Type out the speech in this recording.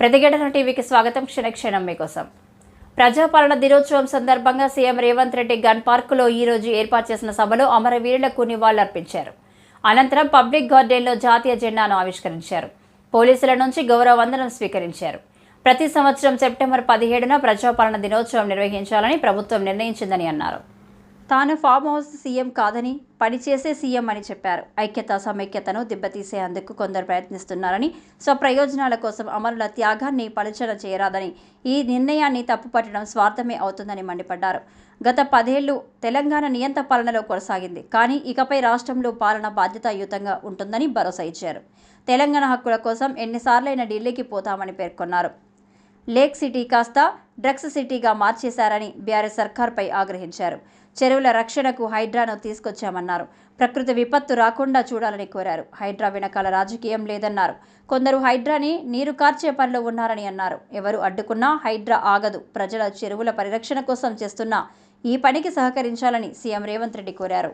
ప్రతిఘటన టీవీకి స్వాగతం. క్షణక్షణం మీకోసం. ప్రజాపాలన దినోత్సవం సందర్భంగా సీఎం రేవంత్ రెడ్డి గన్ పార్కులో ఈ రోజు ఏర్పాటు చేసిన సభలో అమరవీరులకు నివాళులర్పించారు. అనంతరం పబ్లిక్ గార్డెన్లో జాతీయ జెండాను ఆవిష్కరించారు. పోలీసుల నుంచి గౌరవ వందనం స్వీకరించారు. ప్రతి సంవత్సరం సెప్టెంబర్ 17న ప్రజాపాలన దినోత్సవం నిర్వహించాలని ప్రభుత్వం నిర్ణయించిందని అన్నారు. తాను ఫామ్ హౌస్ సీఎం కాదని పనిచేసే సీఎం అని చెప్పారు. ఐక్యత సమైక్యతను దెబ్బతీసేందుకు కొందరు ప్రయత్నిస్తున్నారని, స్వప్రయోజనాల కోసం అమరుల త్యాగాన్ని పలుచన చేయరాదని, ఈ నిర్ణయాన్ని తప్పుపట్టడం స్వార్థమే అవుతుందని మండిపడ్డారు. గత 10 ఏళ్లు తెలంగాణ నియంత పాలనలో కొనసాగింది. కానీ ఇకపై రాష్ట్రంలో పాలన బాధ్యతాయుతంగా ఉంటుందని భరోసా ఇచ్చారు. తెలంగాణ హక్కుల కోసం ఎన్నిసార్లైనా ఢిల్లీకి పోతామని పేర్కొన్నారు. లేక్ సిటీ కాస్త డ్రగ్స్ సిటీగా మార్చేశారని బీఆర్ఎస్ సర్కార్పై ఆగ్రహించారు. చెరువుల రక్షణకు హైడ్రాను తీసుకొచ్చామన్నారు. ప్రకృతి విపత్తు రాకుండా చూడాలని కోరారు. హైడ్రా వెనకాల రాజకీయం లేదన్నారు. కొందరు హైడ్రాని నీరు కార్చే పనిలో ఉన్నారని అన్నారు. ఎవరు అడ్డుకున్నా హైడ్రా ఆగదు. ప్రజల చెరువుల పరిరక్షణ కోసం చేస్తున్న ఈ పనికి సహకరించాలని సీఎం రేవంత్ రెడ్డి కోరారు.